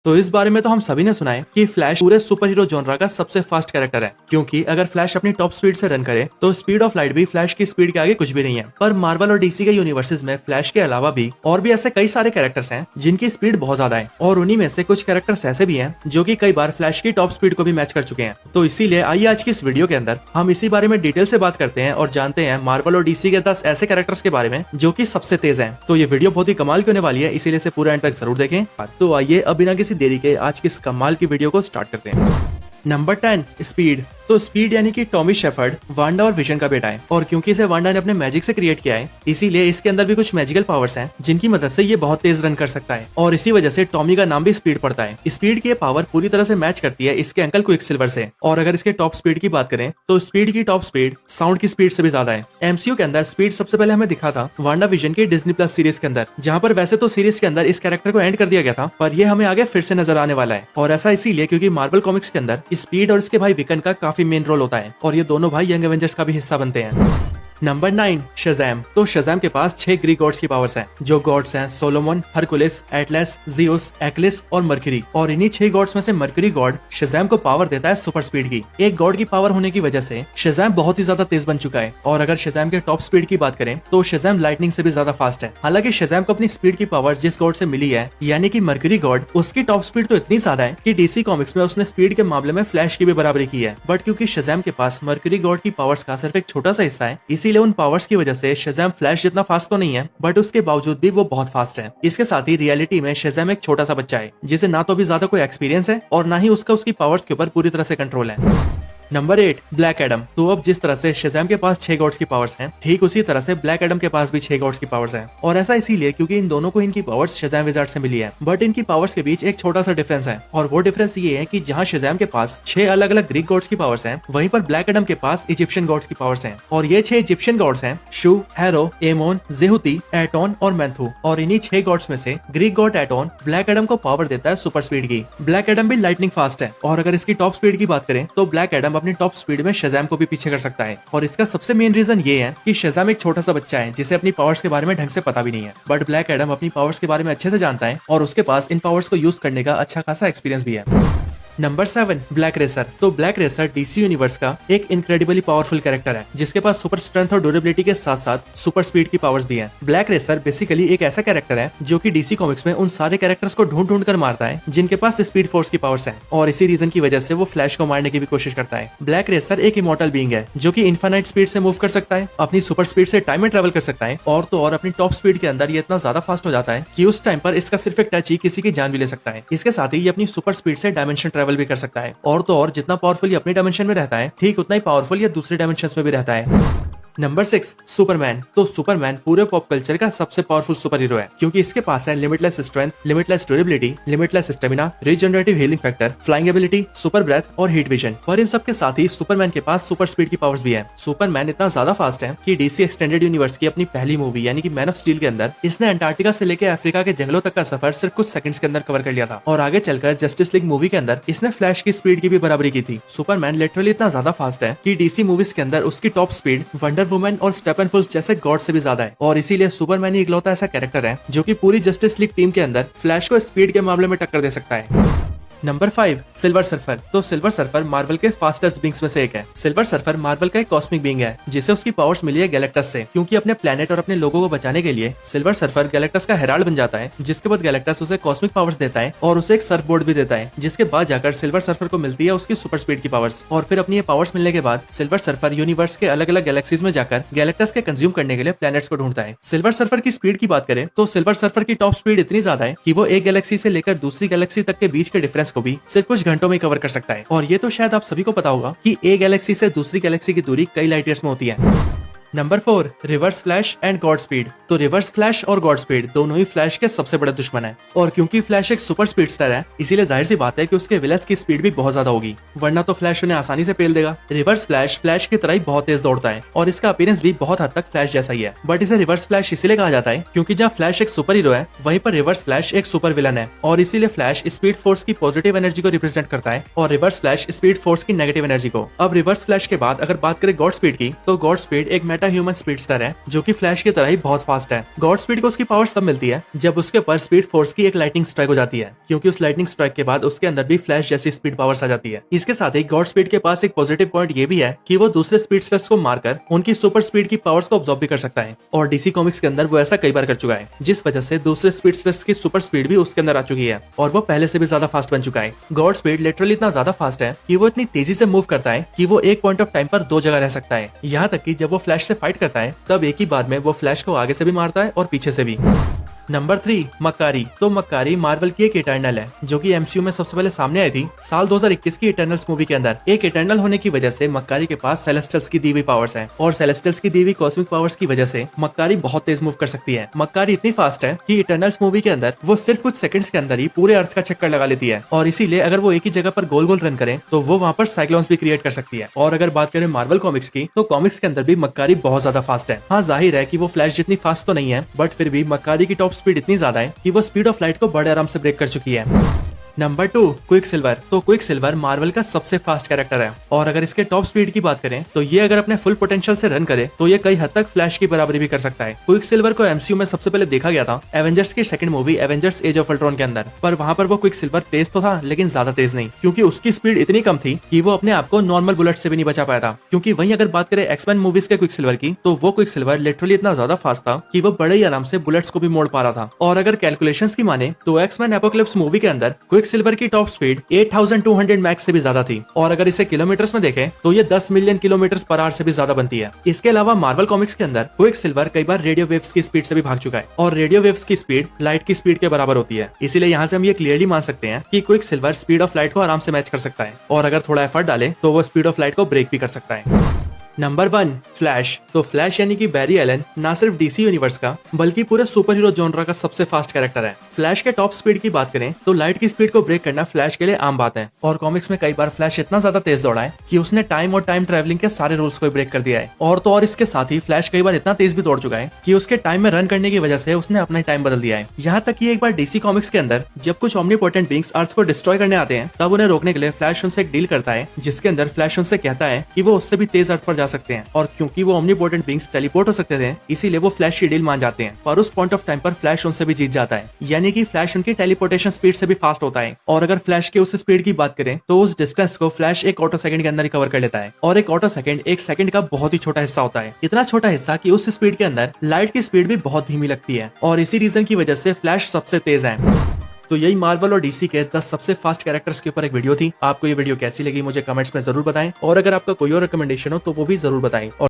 तो इस बारे में तो हम सभी ने सुना है कि फ्लैश पूरे सुपर हीरो जॉनरा का सबसे फास्ट कैरेक्टर है, क्योंकि अगर फ्लैश अपनी टॉप स्पीड से रन करे तो स्पीड ऑफ लाइट भी फ्लैश की स्पीड के आगे कुछ भी नहीं है। पर मार्वल और डीसी के यूनिवर्सेस में फ्लैश के अलावा भी और भी ऐसे कई सारे कैरेक्टर्स हैं जिनकी स्पीड बहुत ज्यादा है, और उन्हीं में से कुछ कैरेक्टर्स ऐसे भी हैं जो कि कई बार फ्लैश की टॉप स्पीड को भी मैच कर चुके हैं। तो इसीलिए आइए आज की इस वीडियो के अंदर हम इसी बारे में डिटेल से बात करते हैं और जानते हैं मार्वल और डीसी के 10 ऐसे कैरेक्टर्स के बारे में जो कि सबसे तेज हैं। तो ये वीडियो बहुत ही कमाल की होने वाली है, इसीलिए से पूरा एंड तक जरूर देखें। तो आइए अब बिना किसी देरी के आज की इस कमाल की वीडियो को स्टार्ट करते हैं। Number 10 speed. तो स्पीड यानी कि टॉमी शेफर्ड वांडा और विजन का बेटा है, और क्योंकि इसे वांडा ने अपने मैजिक से क्रिएट किया है इसीलिए इसके अंदर भी कुछ मैजिकल पावर्स हैं जिनकी मदद से ये बहुत तेज रन कर सकता है, और इसी वजह से टॉमी का नाम भी स्पीड पड़ता है। स्पीड की पावर पूरी तरह से मैच करती है इसके अंकल क्विकसिल्वर से। और अगर इसके टॉप स्पीड की बात करें तो स्पीड की टॉप स्पीड साउंड की स्पीड से भी ज्यादा है। एमसीयू के अंदर स्पीड सबसे पहले हमें दिखा था वांडा विजन की डिज्नी प्लस सीरीज के अंदर, जहाँ पर वैसे तो सीरीज के अंदर इस कैरेक्टर को एंड कर दिया गया था, पर ये हमें आगे फिर से नजर आने वाला है। और ऐसा इसीलिए क्योंकि मार्वल कॉमिक्स के अंदर स्पीड और इसके भाई विकन का काफी मेन रोल होता है, और ये दोनों भाई यंग एवेंजर्स का भी हिस्सा बनते हैं। Number 9 Shazam. तो शज़ैम के पास 6 ग्रीक गॉड्स की पावर्स हैं, जो गॉड्स हैं Solomon, Hercules, Atlas, Zeus, Achilles और मर्क्यूरी। और इन्हीं 6 गॉड्स में से मर्क्यूरी गॉड शज़ैम को पावर देता है सुपर स्पीड की। एक गॉड की पावर होने की वजह से शज़ैम बहुत ही ज्यादा तेज बन चुका है। और अगर शज़ैम के टॉप स्पीड की बात करें तो शज़ैम लाइटनिंग से भी ज्यादा फास्ट है। हालांकि शज़ैम को अपनी स्पीड की पावर जिस गॉड से मिली है यानी कि मर्क्यूरी गॉड, उसकी टॉप स्पीड तो इतनी ज्यादा है कि डीसी कॉमिक्स में उसने स्पीड के मामले में फ्लैश की भी बराबरी की है। बट क्योंकि शज़ैम के पास मर्क्यूरी गॉड की पावर्स का सिर्फ एक छोटा सा हिस्सा है, इसीलिए उन पावर्स की वजह से शज़ैम फ्लैश जितना फास्ट तो नहीं है, बट उसके बावजूद भी वो बहुत फास्ट है। इसके साथ ही रियलिटी में शज़ैम एक छोटा सा बच्चा है जिसे ना तो भी ज्यादा कोई एक्सपीरियंस है और ना ही उसकी पावर्स के ऊपर पूरी तरह से कंट्रोल है। Number 8 black Adam. तो अब जिस तरह से शज़ैम के पास 6 गॉड्स की पावर्स हैं, ठीक उसी तरह से ब्लैक एडम के पास भी 6 गॉड्स की पावर्स हैं। और ऐसा इसीलिए क्योंकि इन दोनों को इनकी पावर्स शज़ैम विज़ार्ड से मिली है। बट इनकी पावर्स के बीच एक छोटा सा डिफरेंस है, और वो डिफरेंस ये है कि जहाँ शज़ैम के पास 6 अलग अलग ग्रीक गॉड्स की पावर्स हैं, वहीं पर ब्लैक एडम के पास इजिप्शियन गॉड्स की पावर्स हैं। और ये 6 इजिप्शियन गॉड्स हैं शू, हेरो, एमोन, जेहुती, एटोन और मेंथू। और इन्हीं 6 गॉड्स में से ग्रीक गॉड एटोन ब्लैक एडम को पावर देता है सुपर स्पीड की। ब्लैक एडम भी लाइटनिंग फास्ट है, और अगर इसकी टॉप स्पीड की बात करें तो ब्लैक एडम अपनी टॉप स्पीड में शज़ैम को भी पीछे कर सकता है। और इसका सबसे मेन रीजन ये है कि शज़ैम एक छोटा सा बच्चा है जिसे अपनी पावर्स के बारे में ढंग से पता भी नहीं है, बट ब्लैक एडम अपनी पावर्स के बारे में अच्छे से जानता है और उसके पास इन पावर्स को यूज करने का अच्छा खासा एक्सपीरियंस भी है। Number 7 black racer. तो ब्लैक रेसर डीसी यूनिवर्स का एक इनक्रेडिबली पावरफुल कैरेक्टर है जिसके पास सुपर स्ट्रेंथ और ड्यूरेबिलिटी के साथ साथ सुपर स्पीड की पावर्स भी हैं। ब्लैक रेसर बेसिकली एक ऐसा कैरेक्टर है जो कि डीसी कॉमिक्स में उन सारे कैरेक्टर्स को ढूंढ ढूंढ कर मारता है जिनके पास स्पीड फोर्स की पावर्स हैं, और इसी रीजन की वजह से वो फ्लैश को मारने की भी कोशिश करता है। ब्लैक रेसर एक इमॉर्टल बीइंग है जो कि इनफाइनाइट स्पीड से मूव कर सकता है, अपनी सुपर स्पीड से टाइम में ट्रेवल कर सकता है, और तो और अपनी टॉप स्पीड के अंदर ये इतना ज्यादा फास्ट हो जाता है कि उस टाइम पर इसका सिर्फ एक टच ही किसी की जान भी ले सकता है। इसके साथ ही ये अपनी सुपर स्पीड से डायमेंशन ट्रेवल भी कर सकता है, और तो और जितना पावरफुल अपनी डायमेंशन में रहता है ठीक उतना ही पावरफुल ये दूसरे डायमेंशन में भी रहता है। Number 6 Superman. तो सुपरमैन पूरे पॉप कल्चर का सबसे पावरफुल सुपर हीरो है क्योंकि इसके पास है limitless strength, limitless durability, limitless stamina, regenerative healing factor, flying ability, super breath और हीट विजन। और इन सब के साथ ही सुपरमैन के पास सुपर स्पीड की पावर्स भी है। सुपरमैन इतना ज्यादा फास्ट है कि डीसी एक्सटेंडेड यूनिवर्स की अपनी पहली मूवी यानी कि मैन ऑफ स्टील के अंदर इसने अंटार्कटिका से लेकर अफ्रीका के जंगलों तक का सफर सिर्फ कुछ सेकंड्स के अंदर कवर कर लिया था, और आगे चलकर जस्टिस लीग मूवी के अंदर इसने फ्लैश की स्पीड की भी बराबरी की थी। सुपरमैन लिटरली इतना ज्यादा फास्ट है कि डीसी मूवीज के अंदर उसकी टॉप स्पीड वंडर वुमन और स्टेफन फुल्स जैसे गॉड से भी ज्यादा है, और इसीलिए सुपरमैन ही इकलौता ऐसा कैरेक्टर है जो कि पूरी जस्टिस लीग टीम के अंदर फ्लैश को स्पीड के मामले में टक्कर दे सकता है। Number 5 silver surfer. तो सिल्वर सर्फर मार्वल के फास्टेस्ट बींग्स में से एक है। सिल्वर सर्फर मार्वल का एक कॉस्मिक बींग है जिसे उसकी पावर्स मिली है गैलेक्टस से, क्योंकि अपने प्लेनेट और अपने लोगों को बचाने के लिए सिल्वर सर्फर गैलेक्टस का हेराल्ड बन जाता है, जिसके बाद गैलेक्टस उसे कॉस्मिक पावर्स देता है और उसे एक सर्फ बोर्ड भी देता है, जिसके बाद जाकर सिल्वर सर्फर को मिलती है उसकी सुपर स्पीड की पावर्स। और फिर अपनी ये पावर्स मिलने के बाद सिल्वर सर्फर यूनिवर्स के अलग अलग गैलेक्सीज में जाकर गैलेक्टस के कंज्यूम करने के लिए प्लैनेट्स को ढूंढता है। सिल्वर सर्फर की स्पीड की बात करें तो सिल्वर सर्फर की टॉप स्पीड इतनी ज्यादा है कि वो एक गैलेक्सी से लेकर दूसरी गैलेक्सी तक के बीच के डिफरेंस को भी सिर्फ कुछ घंटों में कवर कर सकता है। और ये तो शायद आप सभी को पता होगा कि एक गैलेक्सी से दूसरी गैलेक्सी की दूरी कई लाइट ईयर्स में होती है। Number 4 reverse flash and God speed. तो रिवर्स फ्लैश और गॉड स्पीड दोनों ही फ्लैश के सबसे बड़े दुश्मन है, और क्योंकि फ्लैश एक सुपर स्पीडस्टर है इसीलिए जाहिर सी बात है कि उसके विलेंस की स्पीड भी बहुत ज्यादा होगी, वरना तो फ्लैश उन्हें आसानी से पेल देगा। रिवर्स फ्लैश की तरह ही बहुत तेज दौड़ता है और इसका अपीयरेंस भी बहुत हद तक फ्लैश जैसा ही है, बट इसे रिवर्स फ्लैश इसीलिए कहा जाता है क्योंकि जहाँ फ्लैश एक सुपर हीरो है वहीं पर रिवर्स फ्लैश एक सुपर विलन है, और इसीलिए फ्लैश स्पीड फोर्स की पॉजिटिव एनर्जी को रिप्रेजेंट करता है और रिवर्स फ्लैश स्पीड फोर्स की नेगेटिव एनर्जी को। अब रिवर्स फ्लैश के बाद अगर बात करें गॉड स्पीड की, तो गॉड स्पीड एक मेटा ह्यूमन स्पीडस्टर है जो कि फ्लैश की तरह ही बहुत फास्ट है। गॉड स्पीड को उसकी पावर तब मिलती है जब उसके ऊपर स्पीड फोर्स की एक लाइटनिंग स्ट्राइक हो जाती है, क्योंकि उस लाइटनिंग स्ट्राइक के बाद उसके अंदर भी फ्लैश जैसी स्पीड पावर्स आ जाती है। इसके साथ ही गॉड स्पीड के पास एक पॉजिटिव पॉइंट ये भी है कि वो दूसरे स्पीडस्टर्स को मारकर उनकी सुपर स्पीड की पावर्स को ऑब्जॉर्ब भी कर सकता है, और डीसी कॉमिक्स के अंदर वो ऐसा कई बार कर चुका है, जिस वजह से दूसरे स्पीडस्टर्स की सुपर स्पीड भी उसके अंदर आ चुकी है और वो पहले से भी ज्यादा फास्ट बन चुका है। गॉड स्पीड लिटरली इतना ज्यादा फास्ट है कि वो इतनी तेजी से मूव करता है कि वो एक पॉइंट ऑफ टाइम पर दो जगह रह सकता है। यहाँ तक कि जब वो फ्लैश से फाइट करता है तब एक ही बार में वो फ्लैश को आगे से भी मारता है और पीछे से भी। नंबर 3, मक्कारी। तो मक्कारी मार्वल की एक इटर्नल है जो कि एमसीयू में सबसे पहले सामने आई थी साल 2021 की इटर्नल्स मूवी के अंदर। एक इटर्नल होने की वजह से मक्कारी के पास सेलेस्टियल्स की दी हुई पावर्स हैं, और सेलेस्टियल्स की दी हुई कॉस्मिक पावर्स की वजह से मक्कारी बहुत तेज मूव कर सकती है। मक्कारी इतनी फास्ट है कि इटर्नल्स मूवी के अंदर वो सिर्फ कुछ सेकंड्स के अंदर ही पूरे अर्थ का चक्कर लगा लेती है, और इसीलिए अगर वो एक ही जगह पर गोल गोल रन करे तो वो वहाँ पर साइक्लोन्स भी क्रिएट कर सकती है। और अगर बात करें मार्वल कॉमिक्स की, तो कॉमिक्स के अंदर भी मक्कारी बहुत ज्यादा फास्ट है। हाँ, जाहिर है कि वो फ्लैश जितनी फास्ट तो नहीं है, बट फिर भी मक्कारी की टॉप स्पीड इतनी ज्यादा है कि वो स्पीड ऑफ लाइट को बड़े आराम से ब्रेक कर चुकी है। Number 2, quick silver. तो क्विक सिल्वर मार्वल का सबसे फास्ट कैरेक्टर है, और अगर इसके टॉप स्पीड की बात करें तो ये अगर अपने फुल पोटेंशियल से रन करे तो ये कई हद तक फ्लैश की बराबरी भी कर सकता है। क्विक सिल्वर को एमसीयू में सबसे पहले देखा गया था एवेंजर्स की second movie Avengers age of Ultron के अंदर, पर वहां पर वो क्विक सिल्वर तेज तो था लेकिन ज्यादा तेज नहीं, क्योंकि उसकी स्पीड इतनी कम थी कि वो अपने आप को नॉर्मल बुलेट से भी नहीं बचा पाया था। क्योंकि वहीं अगर बात करें एक्समैन मूवीज के क्विक सिल्वर की, तो वो क्विक सिल्वर लिटरली इतना ज्यादा फास्ट था कि वो बड़े ही आराम से बुलेट्स को भी मोड़ पा रहा था। और अगर कैलकुलेशंस की माने तो एक्समैन एपोकलिप्स मूवी के अंदर क्विक सिल्वर की टॉप स्पीड 8200 मैक्स से भी ज्यादा थी, और अगर इसे किलोमीटर्स में देखें तो ये 10 मिलियन किलोमीटर्स पर आवर से भी ज्यादा बनती है। इसके अलावा मार्वल कॉमिक्स के अंदर क्विक सिल्वर कई बार रेडियो वेव्स की स्पीड से भी भाग चुका है, और रेडियो वेव्स की स्पीड लाइट की स्पीड के बराबर होती है। इसीलिए यहाँ से हम ये क्लियरली मान सकते हैं कि quick silver speed of light को आराम से मैच कर सकता है, और अगर थोड़ा एफर्ट डाले तो वो स्पीड ऑफ लाइट को ब्रेक भी कर सकता है। Number 1, flash. तो फ्लैश यानी कि बैरी एलन ना सिर्फ डीसी यूनिवर्स का बल्कि पूरे सुपर हीरो जॉनरा का सबसे फास्ट कैरेक्टर है। फ्लैश के टॉप स्पीड की बात करें तो लाइट की स्पीड को ब्रेक करना फ्लैश के लिए आम बात है, और कॉमिक्स में कई बार फ्लैश इतना ज्यादा तेज दौड़ा है कि उसने टाइम और टाइम ट्रेवलिंग के सारे रूल्स को ब्रेक कर दिया है। और तो और इसके साथ ही फ्लैश कई बार इतना तेज भी दौड़ चुका है कि उसके टाइम में रन करने की वजह से उसने अपना टाइम बदल दिया है। यहाँ तक कि एक बार डीसी कॉमिक्स के अंदर जब कुछ ओमनीपोटेंट बीइंग्स अर्थ को डिस्ट्रॉय करने आते हैं, तब उन्हें रोकने के लिए फ्लैश उनसे एक डील करता है, जिसके अंदर फ्लैश उनसे कहता है कि वो उससे भी तेज अर्थ पर जा सकते हैं, और क्योंकि वो ओमनीपोटेंट बीइंग्स टेलीपोर्ट हो सकते थे इसीलिए वो फ्लैश की डील मान जाते हैं। पर उस पॉइंट ऑफ टाइम पर फ्लैश उनसे भी जीत जाता है, यानी कि फ्लैश उनकी टेलीपोर्टेशन स्पीड से भी फास्ट होता है। और अगर फ्लैश के उस स्पीड की बात करें तो उस डिस्टेंस को फ्लैश एक ऑटो सेकंड के अंदर ही कवर कर लेता है, और एक ऑटो सेकंड एक सेकंड का बहुत ही छोटा हिस्सा होता है। इतना छोटा हिस्सा कि उस स्पीड के अंदर लाइट की स्पीड भी बहुत धीमी लगती है, और इसी रीजन की वजह से फ्लैश सबसे तेज है। तो यही मार्वल और डीसी के 10 सबसे फास्ट कैरेक्टर्स के ऊपर एक वीडियो थी। आपको ये वीडियो कैसी लगी मुझे कमेंट्स में जरूर बताएं, और अगर आपका कोई और रिकमेंडेशन हो तो वो भी जरूर बताएं। और